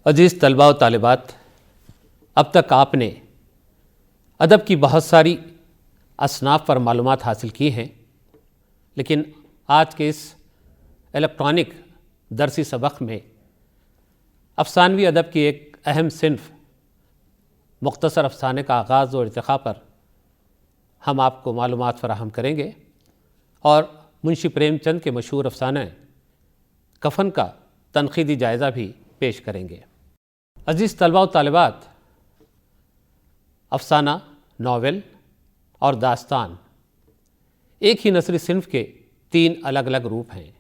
عزیز طلباء و طالبات، اب تک آپ نے ادب کی بہت ساری اصناف پر معلومات حاصل کی ہیں، لیکن آج کے اس الیکٹرانک درسی سبق میں افسانوی ادب کی ایک اہم صنف مختصر افسانے کا آغاز و ارتقاء پر ہم آپ کو معلومات فراہم کریں گے اور منشی پریم چند کے مشہور افسانہ کفن کا تنقیدی جائزہ بھی پیش کریں گے۔ عزیز طلباء و طالبات، افسانہ، ناول اور داستان ایک ہی نثری صنف کے تین الگ الگ روپ ہیں۔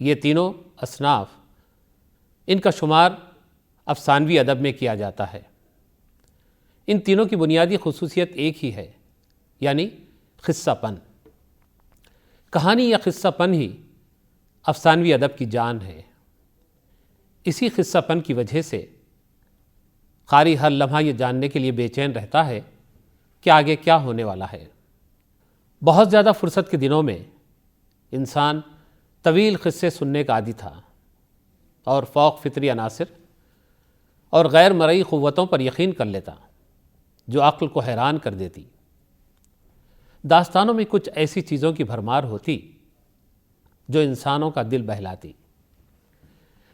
یہ تینوں اصناف، ان کا شمار افسانوی ادب میں کیا جاتا ہے۔ ان تینوں کی بنیادی خصوصیت ایک ہی ہے، یعنی قصہ پن۔ کہانی یا قصہ پن ہی افسانوی ادب کی جان ہے۔ اسی قصہ پن کی وجہ سے قاری ہر لمحہ یہ جاننے کے لیے بے چین رہتا ہے کہ آگے کیا ہونے والا ہے۔ بہت زیادہ فرصت کے دنوں میں انسان طویل قصے سننے کا عادی تھا اور فوق فطری عناصر اور غیر مرئی قوتوں پر یقین کر لیتا جو عقل کو حیران کر دیتی۔ داستانوں میں کچھ ایسی چیزوں کی بھرمار ہوتی جو انسانوں کا دل بہلاتی،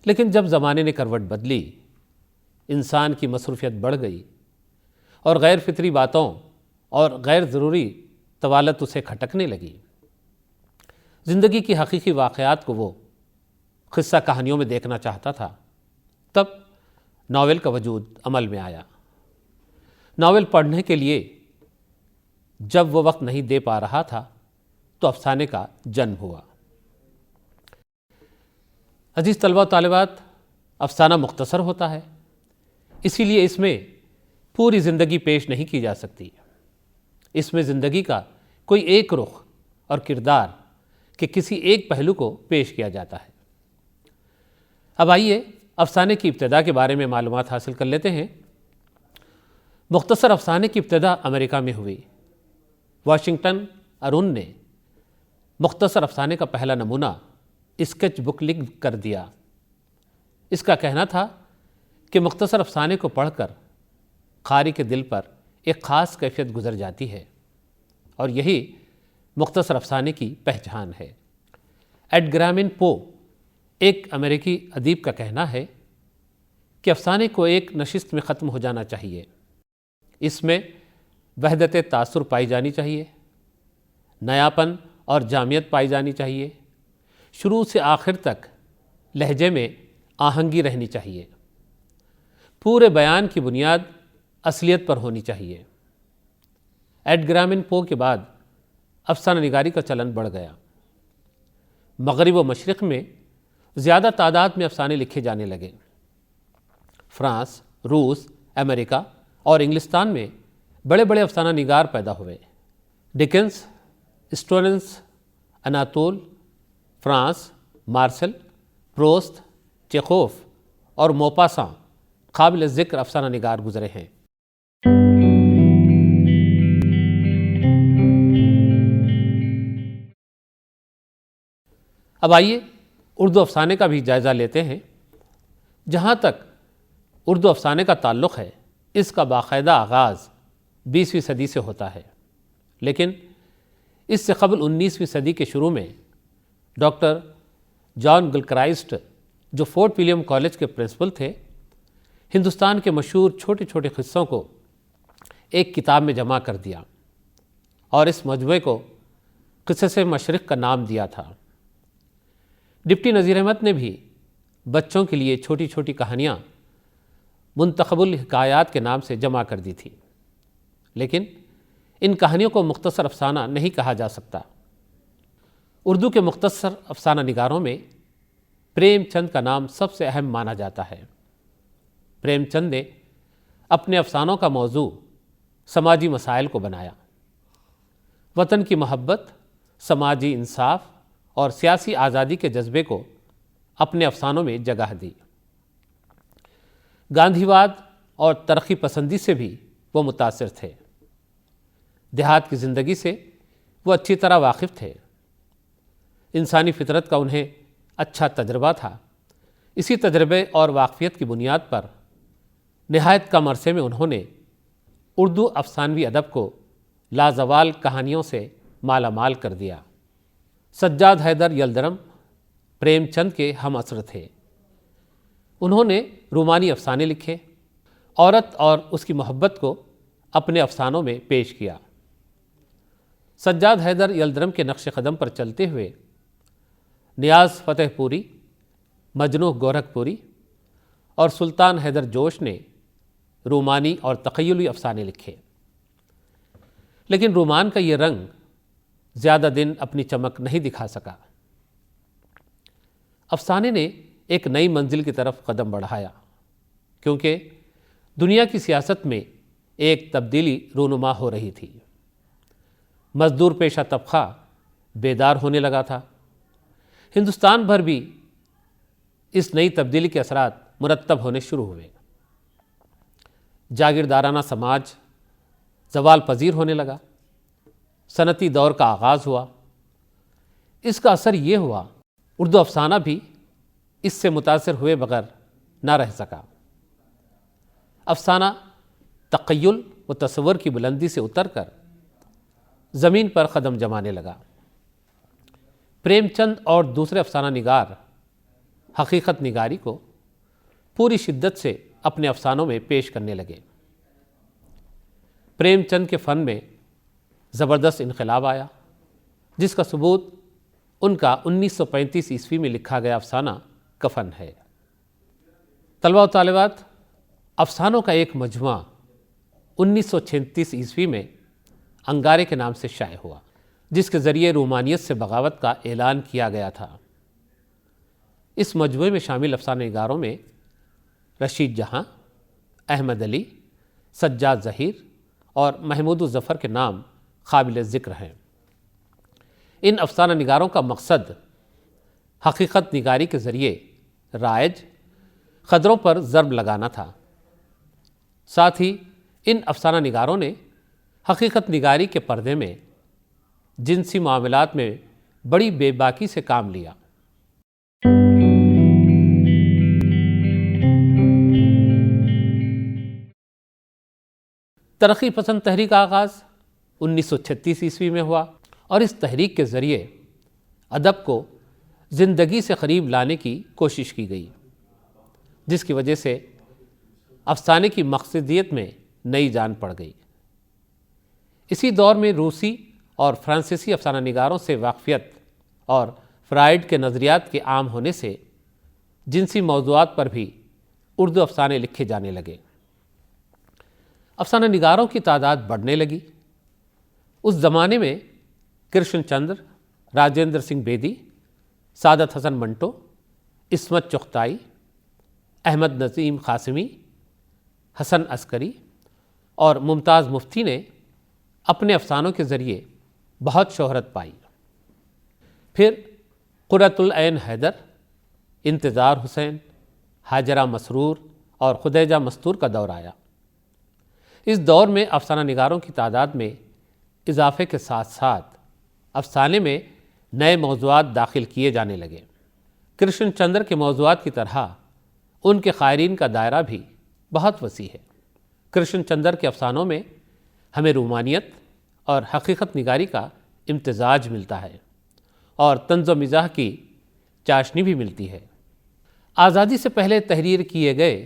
لیکن جب زمانے نے کروٹ بدلی، انسان کی مصروفیت بڑھ گئی اور غیر فطری باتوں اور غیر ضروری طوالت اسے کھٹکنے لگی، زندگی کی حقیقی واقعات کو وہ قصہ کہانیوں میں دیکھنا چاہتا تھا، تب ناول کا وجود عمل میں آیا۔ ناول پڑھنے کے لیے جب وہ وقت نہیں دے پا رہا تھا تو افسانے کا جنم ہوا۔ عزیز طلباء و طالبات، افسانہ مختصر ہوتا ہے، اسی لیے اس میں پوری زندگی پیش نہیں کی جا سکتی۔ اس میں زندگی کا کوئی ایک رخ اور کردار کے کسی ایک پہلو کو پیش کیا جاتا ہے۔ اب آئیے افسانے کی ابتدا کے بارے میں معلومات حاصل کر لیتے ہیں۔ مختصر افسانے کی ابتدا امریکہ میں ہوئی۔ واشنگٹن ارون نے مختصر افسانے کا پہلا نمونہ اسکیچ بک لکھ کر دیا۔ اس کا کہنا تھا کہ مختصر افسانے کو پڑھ کر قاری کے دل پر ایک خاص کیفیت گزر جاتی ہے اور یہی مختصر افسانے کی پہچان ہے۔ ایڈگر الن پو، ایک امریکی ادیب، کا کہنا ہے کہ افسانے کو ایک نشست میں ختم ہو جانا چاہیے۔ اس میں وحدت تاثر پائی جانی چاہیے، نیاپن اور جامعیت پائی جانی چاہیے، شروع سے آخر تک لہجے میں آہنگی رہنی چاہیے، پورے بیان کی بنیاد اصلیت پر ہونی چاہیے۔ ایڈگر الن پو کے بعد افسانہ نگاری کا چلن بڑھ گیا۔ مغرب و مشرق میں زیادہ تعداد میں افسانے لکھے جانے لگے۔ فرانس، روس، امریکہ اور انگلستان میں بڑے بڑے افسانہ نگار پیدا ہوئے۔ ڈکنس، اسٹورنس، اناتول فرانس، مارسل، پروست، چیخوف اور موپاساں قابل ذکر افسانہ نگار گزرے ہیں۔ اب آئیے اردو افسانے کا بھی جائزہ لیتے ہیں۔ جہاں تک اردو افسانے کا تعلق ہے، اس کا باقاعدہ آغاز 20ویں صدی سے ہوتا ہے، لیکن اس سے قبل 19ویں صدی کے شروع میں ڈاکٹر جان گلکرائسٹ، جو فورٹ ولیم کالج کے پرنسپل تھے، ہندوستان کے مشہور چھوٹے چھوٹے قصوں کو ایک کتاب میں جمع کر دیا اور اس مجموعے کو قصص مشرق کا نام دیا تھا۔ ڈپٹی نذیر احمد نے بھی بچوں کے لیے چھوٹی چھوٹی کہانیاں منتخب الحکایات کے نام سے جمع کر دی تھی، لیکن ان کہانیوں کو مختصر افسانہ نہیں کہا جا سکتا۔ اردو کے مختصر افسانہ نگاروں میں پریم چند کا نام سب سے اہم مانا جاتا ہے۔ پریم چند نے اپنے افسانوں کا موضوع سماجی مسائل کو بنایا۔ وطن کی محبت، سماجی انصاف اور سیاسی آزادی کے جذبے کو اپنے افسانوں میں جگہ دی۔ گاندھی واد اور ترقی پسندی سے بھی وہ متاثر تھے۔ دیہات کی زندگی سے وہ اچھی طرح واقف تھے۔ انسانی فطرت کا انہیں اچھا تجربہ تھا، اسی تجربے اور واقفیت کی بنیاد پر نہایت کم عرصے میں انہوں نے اردو افسانوی ادب کو لازوال کہانیوں سے مالا مال کر دیا۔ سجاد حیدر یلدرم پریم چند کے ہم عصر تھے۔ انہوں نے رومانی افسانے لکھے، عورت اور اس کی محبت کو اپنے افسانوں میں پیش کیا۔ سجاد حیدر یلدرم کے نقش قدم پر چلتے ہوئے نیاز فتح پوری، مجنوں گورکھ پوری اور سلطان حیدر جوش نے رومانی اور تخیلی افسانے لکھے، لیکن رومان کا یہ رنگ زیادہ دن اپنی چمک نہیں دکھا سکا۔ افسانے نے ایک نئی منزل کی طرف قدم بڑھایا، کیونکہ دنیا کی سیاست میں ایک تبدیلی رونما ہو رہی تھی۔ مزدور پیشہ طبقہ بیدار ہونے لگا تھا۔ ہندوستان بھر بھی اس نئی تبدیلی کے اثرات مرتب ہونے شروع ہوئے۔ جاگیردارانہ سماج زوال پذیر ہونے لگا، صنعتی دور کا آغاز ہوا۔ اس کا اثر یہ ہوا اردو افسانہ بھی اس سے متاثر ہوئے بغیر نہ رہ سکا۔ افسانہ تخیل و تصور کی بلندی سے اتر کر زمین پر قدم جمانے لگا۔ پریم چند اور دوسرے افسانہ نگار حقیقت نگاری کو پوری شدت سے اپنے افسانوں میں پیش کرنے لگے۔ پریم چند کے فن میں زبردست انقلاب آیا، جس کا ثبوت ان کا 1935 عیسوی میں لکھا گیا افسانہ کفن ہے۔ طلباء و طالبات، افسانوں کا ایک مجموعہ 1936 عیسوی میں انگارے کے نام سے شائع ہوا، جس کے ذریعے رومانیت سے بغاوت کا اعلان کیا گیا تھا۔ اس مجموعے میں شامل افسانہ نگاروں میں رشید جہاں، احمد علی، سجاد ظہیر اور محمود الظفر کے نام قابل ذکر ہیں۔ ان افسانہ نگاروں کا مقصد حقیقت نگاری کے ذریعے رائج خطروں پر ضرب لگانا تھا۔ ساتھ ہی ان افسانہ نگاروں نے حقیقت نگاری کے پردے میں جنسی معاملات میں بڑی بے باکی سے کام لیا۔ ترقی پسند تحریک کا آغاز 1936 عیسوی میں ہوا، اور اس تحریک کے ذریعے ادب کو زندگی سے قریب لانے کی کوشش کی گئی، جس کی وجہ سے افسانے کی مقصدیت میں نئی جان پڑ گئی۔ اسی دور میں روسی اور فرانسیسی افسانہ نگاروں سے واقفیت اور فرائڈ کے نظریات کے عام ہونے سے جنسی موضوعات پر بھی اردو افسانے لکھے جانے لگے۔ افسانہ نگاروں کی تعداد بڑھنے لگی۔ اس زمانے میں کرشن چندر، راجندر سنگھ بیدی، سعادت حسن منٹو، عصمت چغتائی، احمد نظیم قاسمی، حسن عسکری اور ممتاز مفتی نے اپنے افسانوں کے ذریعے بہت شہرت پائی۔ پھر قرۃ العین حیدر، انتظار حسین، ہاجرہ مسرور اور خدیجہ مستور کا دور آیا۔ اس دور میں افسانہ نگاروں کی تعداد میں اضافے کے ساتھ ساتھ افسانے میں نئے موضوعات داخل کیے جانے لگے۔ کرشن چندر کے موضوعات کی طرح ان کے قائرین کا دائرہ بھی بہت وسیع ہے۔ کرشن چندر کے افسانوں میں ہمیں رومانیت اور حقیقت نگاری کا امتزاج ملتا ہے، اور طنز و مزاح کی چاشنی بھی ملتی ہے۔ آزادی سے پہلے تحریر کیے گئے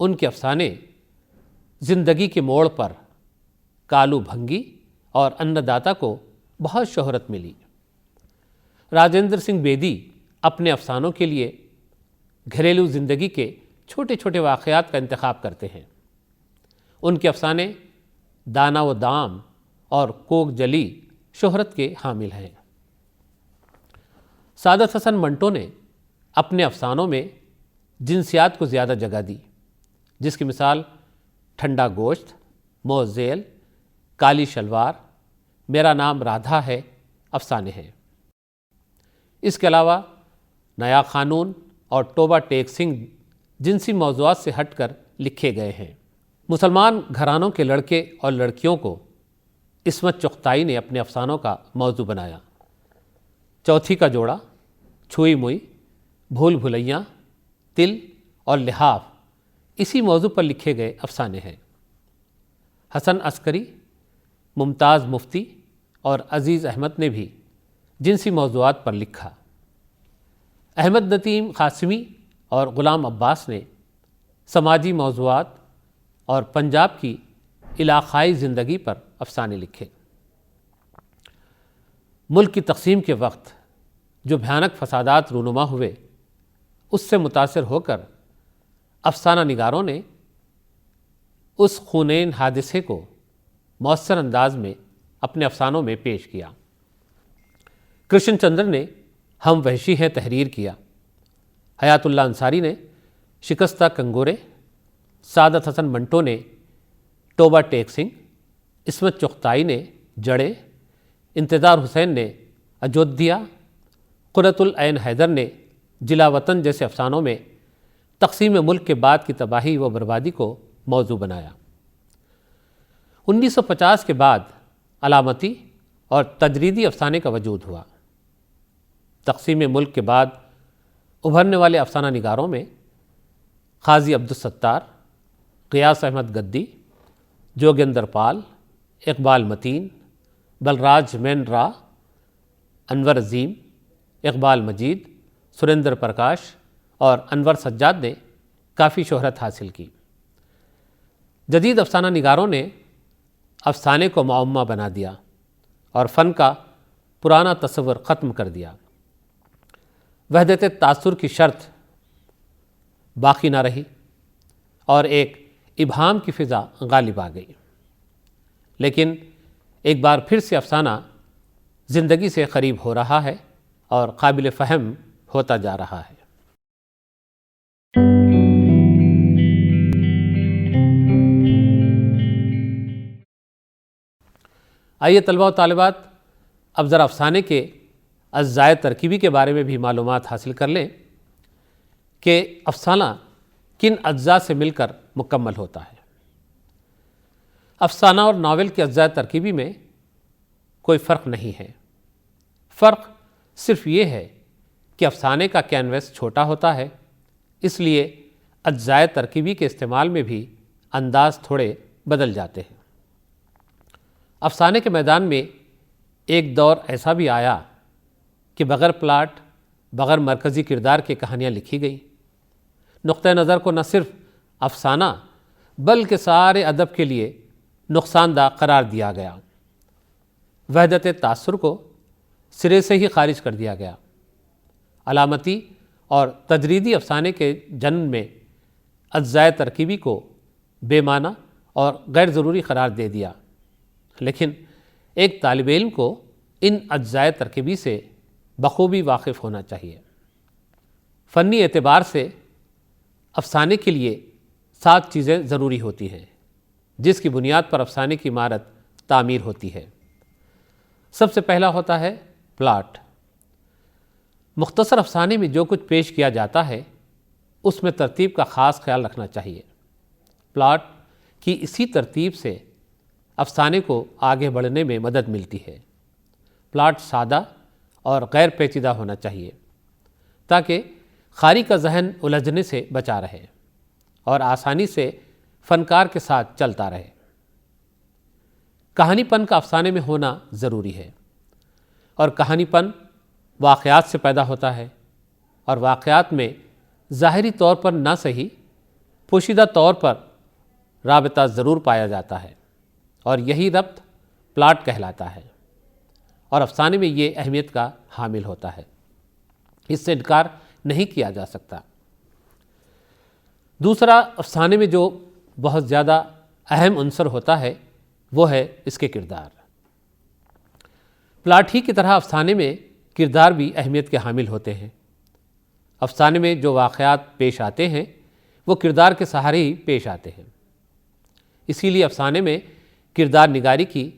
ان کے افسانے زندگی کے موڑ پر کالو بھنگی اور انّداتا کو بہت شہرت ملی۔ راجندر سنگھ بیدی اپنے افسانوں کے لیے گھریلو زندگی کے چھوٹے چھوٹے واقعات کا انتخاب کرتے ہیں۔ ان کے افسانے دانا و دام اور کوک جلی شہرت کے حامل ہیں۔ سعادت حسن منٹو نے اپنے افسانوں میں جنسیات کو زیادہ جگہ دی، جس کی مثال ٹھنڈا گوشت، موز ذیل، کالی شلوار، میرا نام رادھا ہے افسانے ہیں۔ اس کے علاوہ نیا قانون اور توبہ ٹیک سنگھ جنسی موضوعات سے ہٹ کر لکھے گئے ہیں۔ مسلمان گھرانوں کے لڑکے اور لڑکیوں کو عصمت چغتائی نے اپنے افسانوں کا موضوع بنایا۔ چوتھی کا جوڑا، چھوئی موئی، بھول بھلیاں، تل اور لحاف اسی موضوع پر لکھے گئے افسانے ہیں۔ حسن عسکری، ممتاز مفتی اور عزیز احمد نے بھی جنسی موضوعات پر لکھا۔ احمد نتیم قاسمی اور غلام عباس نے سماجی موضوعات اور پنجاب کی علاقائی زندگی پر افسانے لکھے۔ ملک کی تقسیم کے وقت جو بھیانک فسادات رونما ہوئے، اس سے متاثر ہو کر افسانہ نگاروں نے اس خونین حادثے کو مؤثر انداز میں اپنے افسانوں میں پیش کیا۔ کرشن چندر نے ہم وحشی ہیں تحریر کیا، حیات اللہ انصاری نے شکستہ کنگورے، سعادت حسن منٹو نے توبہ ٹیک سنگھ، عصمت چغتائی نے جڑے، انتظار حسین نے اجودھیا، قرۃ العین حیدر نے جلا وطن جیسے افسانوں میں تقسیم ملک کے بعد کی تباہی و بربادی کو موضوع بنایا۔ 1950 کے بعد علامتی اور تجریدی افسانے کا وجود ہوا۔ تقسیم ملک کے بعد ابھرنے والے افسانہ نگاروں میں قاضی عبدالستار، غیاث احمد گدی، جوگیندر پال، اقبال متین، بلراج مین را، انور عظیم، اقبال مجید، سریندر پرکاش اور انور سجاد نے کافی شہرت حاصل کی۔ جدید افسانہ نگاروں نے افسانے کو معمہ بنا دیا اور فن کا پرانا تصور ختم کر دیا۔ وحدت تاثر کی شرط باقی نہ رہی اور ایک ابہام کی فضا غالب آ گئی۔ لیکن ایک بار پھر سے افسانہ زندگی سے قریب ہو رہا ہے اور قابل فہم ہوتا جا رہا ہے۔ آئیے طلبہ و طالبات اب ذرا افسانے کے اجزائے ترکیبی کے بارے میں بھی معلومات حاصل کر لیں کہ افسانہ کن اجزاء سے مل کر مکمل ہوتا ہے۔ افسانہ اور ناول کے اجزائے ترکیبی میں کوئی فرق نہیں ہے۔ فرق صرف یہ ہے کہ افسانے کا کینوس چھوٹا ہوتا ہے، اس لیے اجزائے ترکیبی کے استعمال میں بھی انداز تھوڑے بدل جاتے ہیں۔ افسانے کے میدان میں ایک دور ایسا بھی آیا کہ بغیر پلاٹ، بغیر مرکزی کردار کے کہانیاں لکھی گئیں۔ نقطہ نظر کو نہ صرف افسانہ بلکہ سارے ادب کے لیے نقصان دہ قرار دیا گیا۔ وحدت تاثر کو سرے سے ہی خارج کر دیا گیا۔ علامتی اور تجریدی افسانے کے جنم میں اجزائے ترکیبی کو بے معنی اور غیر ضروری قرار دے دیا۔ لیکن ایک طالب علم کو ان اجزائے ترکیبی سے بخوبی واقف ہونا چاہیے۔ فنی اعتبار سے افسانے کے لیے 7 چیزیں ضروری ہوتی ہیں جس کی بنیاد پر افسانے کی عمارت تعمیر ہوتی ہے۔ سب سے پہلا ہوتا ہے پلاٹ۔ مختصر افسانے میں جو کچھ پیش کیا جاتا ہے اس میں ترتیب کا خاص خیال رکھنا چاہیے۔ پلاٹ کی اسی ترتیب سے افسانے کو آگے بڑھنے میں مدد ملتی ہے۔ پلاٹ سادہ اور غیر پیچیدہ ہونا چاہیے تاکہ قاری کا ذہن الجھنے سے بچا رہے اور آسانی سے فنکار کے ساتھ چلتا رہے۔ کہانی پن کا افسانے میں ہونا ضروری ہے، اور کہانی پن واقعات سے پیدا ہوتا ہے، اور واقعات میں ظاہری طور پر نہ صحیح پوشیدہ طور پر رابطہ ضرور پایا جاتا ہے، اور یہی ربط پلاٹ کہلاتا ہے، اور افسانے میں یہ اہمیت کا حامل ہوتا ہے۔ اس سے انکار نہیں کیا جا سکتا۔ دوسرا، افسانے میں جو بہت زیادہ اہم عنصر ہوتا ہے وہ ہے اس کے کردار۔ پلاٹ ہی کی طرح افسانے میں کردار بھی اہمیت کے حامل ہوتے ہیں۔ افسانے میں جو واقعات پیش آتے ہیں وہ کردار کے سہارے ہی پیش آتے ہیں۔ اسی لیے افسانے میں کردار نگاری کی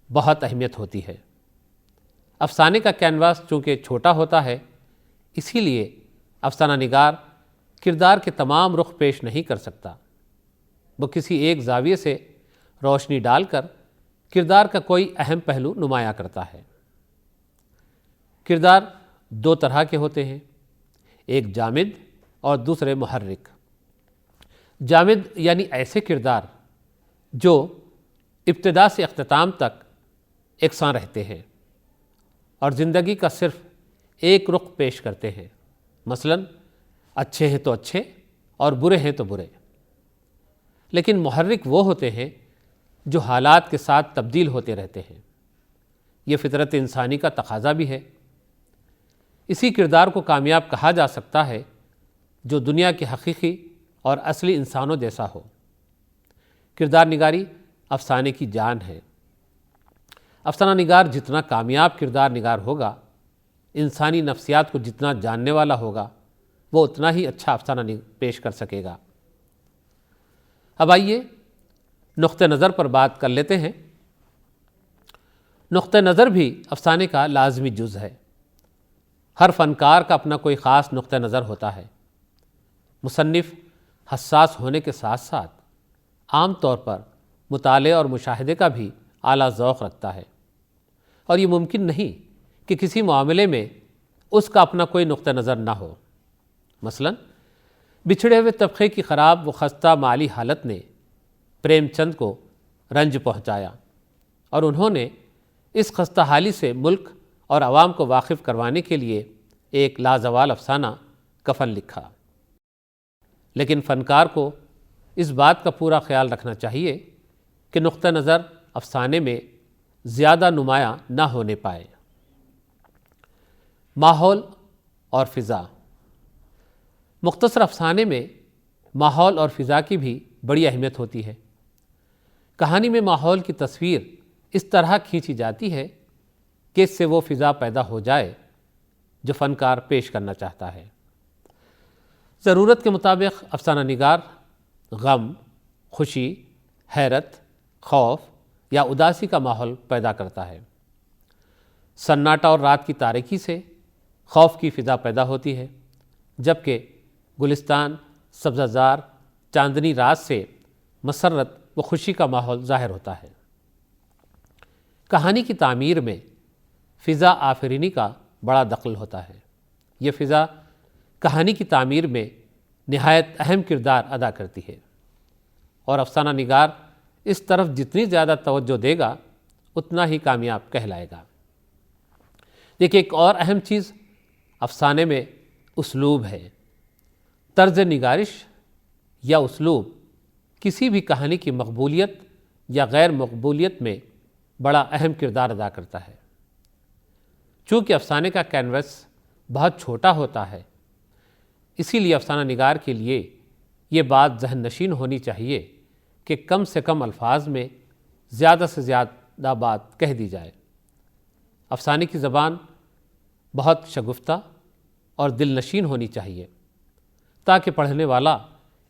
بہت اہمیت ہوتی ہے۔ افسانے کا کینواس چونکہ چھوٹا ہوتا ہے، اسی لیے افسانہ نگار کردار کے تمام رخ پیش نہیں کر سکتا۔ وہ کسی ایک زاویے سے روشنی ڈال کر کردار کا کوئی اہم پہلو نمایاں کرتا ہے۔ کردار 2 طرح کے ہوتے ہیں، ایک جامد اور دوسرے محرک۔ جامد یعنی ایسے کردار جو ابتدا سے اختتام تک یکساں رہتے ہیں اور زندگی کا صرف ایک رخ پیش کرتے ہیں، مثلاً اچھے ہیں تو اچھے اور برے ہیں تو برے۔ لیکن محرک وہ ہوتے ہیں جو حالات کے ساتھ تبدیل ہوتے رہتے ہیں۔ یہ فطرت انسانی کا تقاضا بھی ہے۔ اسی کردار کو کامیاب کہا جا سکتا ہے جو دنیا کے حقیقی اور اصلی انسانوں جیسا ہو۔ کردار نگاری افسانے کی جان ہے۔ افسانہ نگار جتنا کامیاب کردار نگار ہوگا، انسانی نفسیات کو جتنا جاننے والا ہوگا، وہ اتنا ہی اچھا افسانہ پیش کر سکے گا۔ اب آئیے نقطہ نظر پر بات کر لیتے ہیں۔ نقطہ نظر بھی افسانے کا لازمی جز ہے۔ ہر فنکار کا اپنا کوئی خاص نقطہ نظر ہوتا ہے۔ مصنف حساس ہونے کے ساتھ ساتھ عام طور پر مطالعے اور مشاہدے کا بھی اعلیٰ ذوق رکھتا ہے، اور یہ ممکن نہیں کہ کسی معاملے میں اس کا اپنا کوئی نقطہ نظر نہ ہو۔ مثلاً بچھڑے ہوئے طبقے کی خراب و خستہ مالی حالت نے پریم چند کو رنج پہنچایا، اور انہوں نے اس خستہ حالی سے ملک اور عوام کو واقف کروانے کے لیے ایک لازوال افسانہ کفن لکھا۔ لیکن فنکار کو اس بات کا پورا خیال رکھنا چاہیے کہ نقطہ نظر افسانے میں زیادہ نمایاں نہ ہونے پائے۔ ماحول اور فضا۔ مختصر افسانے میں ماحول اور فضا کی بھی بڑی اہمیت ہوتی ہے۔ کہانی میں ماحول کی تصویر اس طرح کھینچی جاتی ہے کہ اس سے وہ فضا پیدا ہو جائے جو فنکار پیش کرنا چاہتا ہے۔ ضرورت کے مطابق افسانہ نگار غم، خوشی، حیرت، خوف یا اداسی کا ماحول پیدا کرتا ہے۔ سناٹا اور رات کی تاریکی سے خوف کی فضا پیدا ہوتی ہے، جبکہ گلستان، سبزہ زار، چاندنی رات سے مسرت و خوشی کا ماحول ظاہر ہوتا ہے۔ کہانی کی تعمیر میں فضا آفرینی کا بڑا دخل ہوتا ہے۔ یہ فضا کہانی کی تعمیر میں نہایت اہم کردار ادا کرتی ہے، اور افسانہ نگار اس طرف جتنی زیادہ توجہ دے گا اتنا ہی کامیاب کہلائے گا۔ دیکھیے، ایک اور اہم چیز افسانے میں اسلوب ہے۔ طرز نگارش یا اسلوب کسی بھی کہانی کی مقبولیت یا غیر مقبولیت میں بڑا اہم کردار ادا کرتا ہے۔ چونکہ افسانے کا کینوس بہت چھوٹا ہوتا ہے، اسی لیے افسانہ نگار کے لیے یہ بات ذہن نشین ہونی چاہیے کہ کم سے کم الفاظ میں زیادہ سے زیادہ بات کہہ دی جائے۔ افسانے کی زبان بہت شگفتہ اور دل نشین ہونی چاہیے تاکہ پڑھنے والا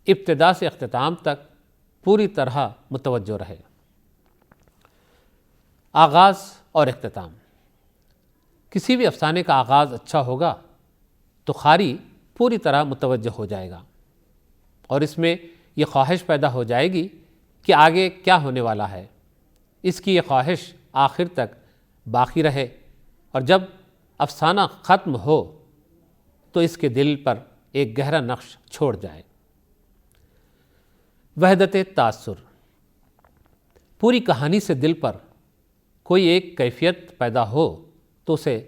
ابتدا سے اختتام تک پوری طرح متوجہ رہے۔ آغاز اور اختتام۔ کسی بھی افسانے کا آغاز اچھا ہوگا تو قاری پوری طرح متوجہ ہو جائے گا، اور اس میں یہ خواہش پیدا ہو جائے گی کہ آگے کیا ہونے والا ہے۔ اس کی یہ خواہش آخر تک باقی رہے، اور جب افسانہ ختم ہو تو اس کے دل پر ایک گہرا نقش چھوڑ جائے۔ وحدت تاثر۔ پوری کہانی سے دل پر کوئی ایک کیفیت پیدا ہو تو اسے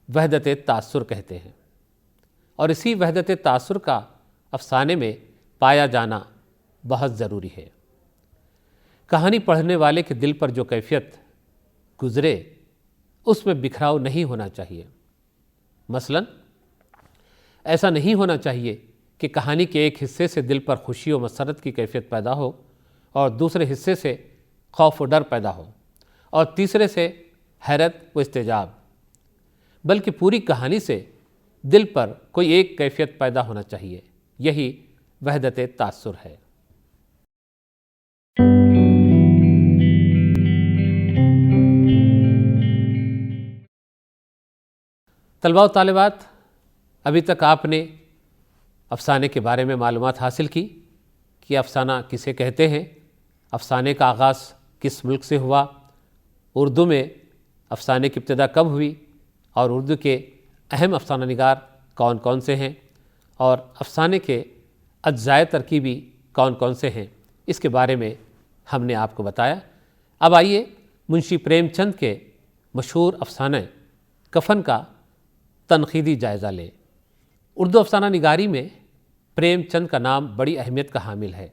وحدت تاثر کہتے ہیں، اور اسی وحدت تاثر کا افسانے میں پایا جانا بہت ضروری ہے۔ کہانی پڑھنے والے کے دل پر جو کیفیت گزرے اس میں بکھراؤ نہیں ہونا چاہیے۔ مثلاً ایسا نہیں ہونا چاہیے کہ کہانی کے ایک حصے سے دل پر خوشی و مسرت کی کیفیت پیدا ہو، اور دوسرے حصے سے خوف و ڈر پیدا ہو، اور تیسرے سے حیرت و استعجاب، بلکہ پوری کہانی سے دل پر کوئی ایک کیفیت پیدا ہونا چاہیے۔ یہی وحدت تاثر ہے۔ طلباء و طالبات، ابھی تک آپ نے افسانے کے بارے میں معلومات حاصل کی کہ افسانہ کسے کہتے ہیں، افسانے کا آغاز کس ملک سے ہوا، اردو میں افسانے کی ابتدا کب ہوئی، اور اردو کے اہم افسانہ نگار کون کون سے ہیں، اور افسانے کے اجزائے ترکیبی کون کون سے ہیں اس کے بارے میں ہم نے آپ کو بتایا۔ اب آئیے منشی پریم چند کے مشہور افسانہ کفن کا تنقیدی جائزہ لیں۔ اردو افسانہ نگاری میں پریم چند کا نام بڑی اہمیت کا حامل ہے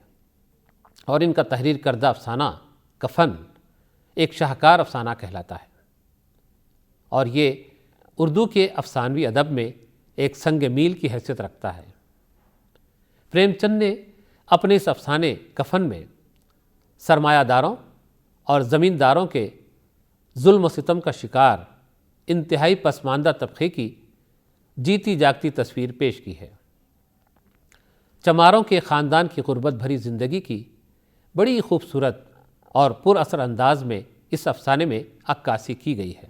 اور ان کا تحریر کردہ افسانہ کفن ایک شاہکار افسانہ کہلاتا ہے، اور یہ اردو کے افسانوی ادب میں ایک سنگ میل کی حیثیت رکھتا ہے۔ پریم چند نے اپنے اس افسانے کفن میں سرمایہ داروں اور زمینداروں کے ظلم و ستم کا شکار انتہائی پسماندہ طبقے کی جیتی جاگتی تصویر پیش کی ہے۔ چماروں کے خاندان کی غربت بھری زندگی کی بڑی خوبصورت اور پر اثر انداز میں اس افسانے میں عکاسی کی گئی ہے۔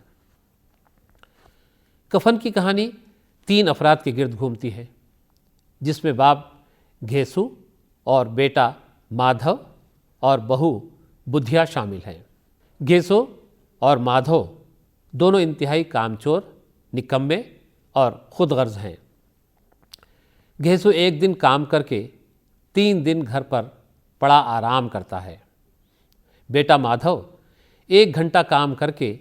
کفن کی کہانی 3 افراد کے گرد گھومتی ہے، جس میں باپ گھیسو اور بیٹا مادھو اور بہو بدھیا شامل ہیں۔ گھیسو اور مادھو دونوں انتہائی کامچور، نکمے اور خود غرض ہیں۔ گھیسو ایک دن کام کر کے 3 دن گھر پر پڑا آرام کرتا ہے۔ بیٹا مادھو 1 گھنٹہ کام کر کے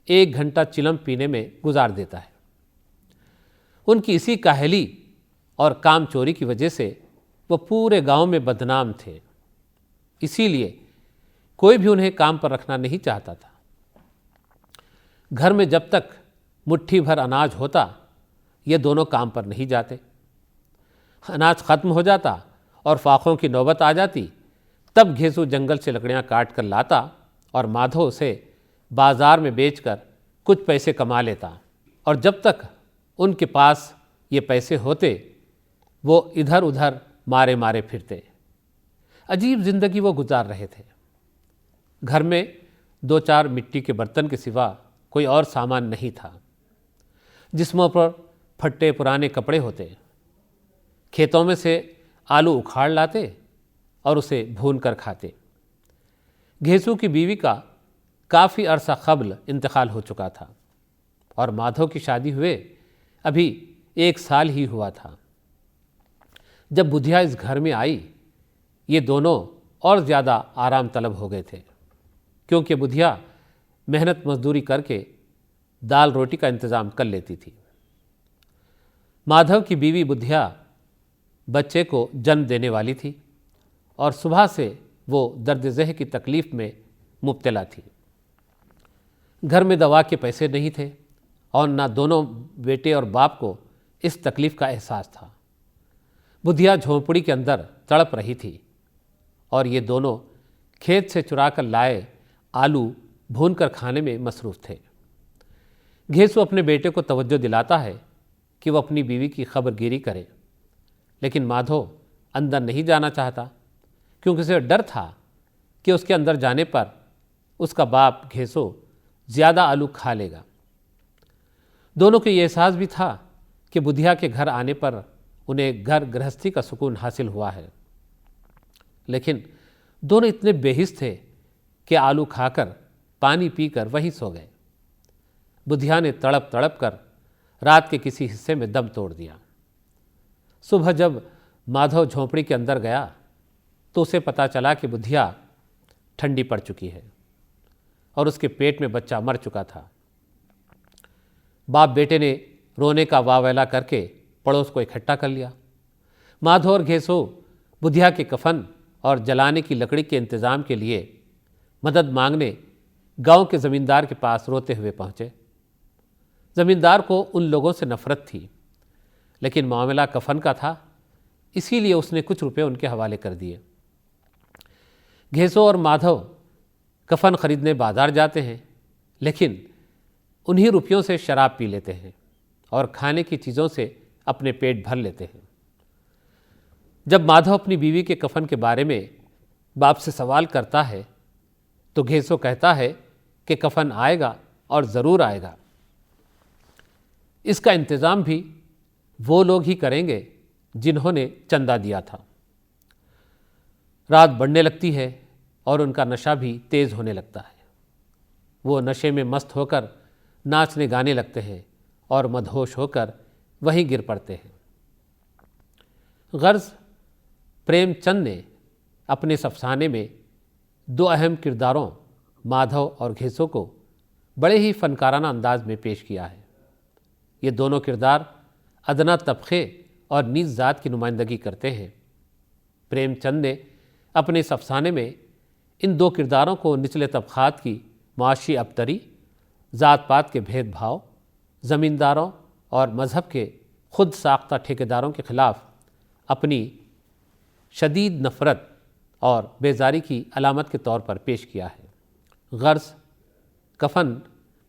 1 گھنٹہ چلم پینے میں گزار دیتا ہے۔ ان کی اسی کاہلی اور کام چوری کی وجہ سے وہ پورے گاؤں میں بدنام تھے، اسی لیے کوئی بھی انہیں کام پر رکھنا نہیں چاہتا تھا۔ گھر میں جب تک مٹھی بھر اناج ہوتا یہ دونوں کام پر نہیں جاتے۔ اناج ختم ہو جاتا اور فاقوں کی نوبت آ جاتی، تب گھیسو جنگل سے لکڑیاں کاٹ کر لاتا اور مادھو اسے بازار میں بیچ کر کچھ پیسے کما لیتا، اور جب تک ان کے پاس یہ پیسے ہوتے وہ ادھر ادھر مارے مارے پھرتے۔ عجیب زندگی وہ گزار رہے تھے۔ گھر میں 2-4 مٹی کے برتن کے سوا کوئی اور سامان نہیں تھا۔ جسموں پر پھٹے پرانے کپڑے ہوتے۔ کھیتوں میں سے آلو اکھاڑ لاتے اور اسے بھون کر کھاتے۔ گھیسو کی بیوی کا کافی عرصہ قبل انتقال ہو چکا تھا اور مادھو کی شادی ہوئے ابھی 1 سال ہی ہوا تھا۔ جب بدھیا اس گھر میں آئی یہ دونوں اور زیادہ آرام طلب ہو گئے تھے، کیونکہ بدھیا محنت مزدوری کر کے دال روٹی کا انتظام کر لیتی تھی۔ مادھو کی بیوی بدھیا بچے کو جنم دینے والی تھی اور صبح سے وہ درد ذہ کی تکلیف میں مبتلا تھی۔ گھر میں دوا کے پیسے نہیں تھے اور نہ دونوں بیٹے اور باپ کو اس تکلیف کا احساس تھا۔ بدھیا جھونپڑی کے اندر تڑپ رہی تھی اور یہ دونوں کھیت سے چرا کر لائے آلو بھون کر کھانے میں مصروف تھے۔ گھیسو اپنے بیٹے کو توجہ دلاتا ہے کہ وہ اپنی بیوی کی خبر گیری کرے، لیکن مادھو اندر نہیں جانا چاہتا، کیونکہ اسے ڈر تھا کہ اس کے اندر جانے پر اس کا باپ گھیسو زیادہ آلو کھا لے گا۔ دونوں کو یہ احساس بھی تھا کہ بدھیا کے گھر آنے پر انہیں گھر گرہستی کا سکون حاصل ہوا ہے، لیکن دونوں اتنے بے حس تھے کہ آلو کھا کر پانی پی کر وہیں سو گئے۔ بدھیا نے تڑپ تڑپ کر رات کے کسی حصے میں دم توڑ دیا۔ صبح جب مادھو جھونپڑی کے اندر گیا تو اسے پتہ چلا کہ بدھیا ٹھنڈی پڑ چکی ہے اور اس کے پیٹ میں بچہ مر چکا تھا۔ باپ بیٹے نے رونے کا واویلا کر کے پڑوس کو اکٹھا کر لیا۔ مادھو اور گھیسو بدھیا کے کفن اور جلانے کی لکڑی کے انتظام کے لیے مدد مانگنے گاؤں کے زمیندار کے پاس روتے ہوئے پہنچے۔ زمیندار کو ان لوگوں سے نفرت تھی، لیکن معاملہ کفن کا تھا، اسی لیے اس نے کچھ روپے ان کے حوالے کر دیے۔ گھیسو اور مادھو کفن خریدنے بازار جاتے ہیں، لیکن انہی روپیوں سے شراب پی لیتے ہیں اور کھانے کی چیزوں سے اپنے پیٹ بھر لیتے ہیں۔ جب مادھو اپنی بیوی کے کفن کے بارے میں باپ سے سوال کرتا ہے تو گھیسو کہتا ہے کہ کفن آئے گا اور ضرور آئے گا، اس کا انتظام بھی وہ لوگ ہی کریں گے جنہوں نے چندہ دیا تھا۔ رات بڑھنے لگتی ہے اور ان کا نشہ بھی تیز ہونے لگتا ہے۔ وہ نشے میں مست ہو کر ناچنے گانے لگتے ہیں اور مدہوش ہو کر وہیں گر پڑتے ہیں۔ غرض پریم چند نے اپنے اس افسانے میں دو اہم کرداروں مادھو اور گھیسو کو بڑے ہی فنکارانہ انداز میں پیش کیا ہے۔ یہ دونوں کردار ادنا طبقے اور نیچ ذات کی نمائندگی کرتے ہیں۔ پریم چند نے اپنے اس افسانے میں ان دو کرداروں کو نچلے طبقات کی معاشی ابتری، ذات پات کے بھید بھاؤ، زمینداروں اور مذہب کے خود ساختہ ٹھیکیداروں کے خلاف اپنی شدید نفرت اور بیزاری کی علامت کے طور پر پیش کیا ہے۔ غرض کفن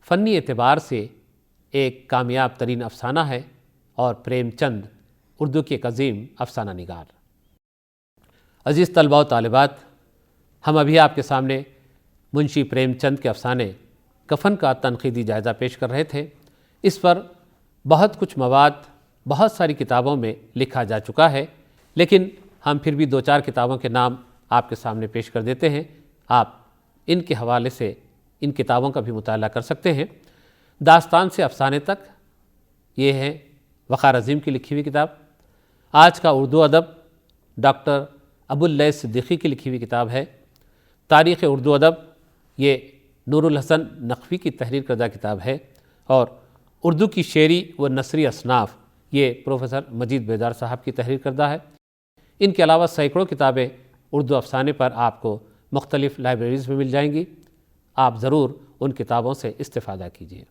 فنی اعتبار سے ایک کامیاب ترین افسانہ ہے اور پریم چند اردو کی ایک عظیم افسانہ نگار۔ عزیز طلباء و طالبات، ہم ابھی آپ کے سامنے منشی پریم چند کے افسانے کفن کا تنقیدی جائزہ پیش کر رہے تھے۔ اس پر بہت کچھ مواد بہت ساری کتابوں میں لکھا جا چکا ہے، لیکن ہم پھر بھی دو چار کتابوں کے نام آپ کے سامنے پیش کر دیتے ہیں۔ آپ ان کے حوالے سے ان کتابوں کا بھی مطالعہ کر سکتے ہیں۔ داستان سے افسانے تک، یہ ہے وقار عظیم کی لکھی ہوئی کتاب۔ آج کا اردو ادب ڈاکٹر ابواللیث صدیقی کی لکھی ہوئی کتاب ہے۔ تاریخ اردو ادب، یہ نور الحسن نقوی کی تحریر کردہ کتاب ہے۔ اور اردو کی شعری و نثری اصناف، یہ پروفیسر مجید بیدار صاحب کی تحریر کردہ ہے۔ ان کے علاوہ سینکڑوں کتابیں اردو افسانے پر آپ کو مختلف لائبریریز میں مل جائیں گی۔ آپ ضرور ان کتابوں سے استفادہ کیجیے۔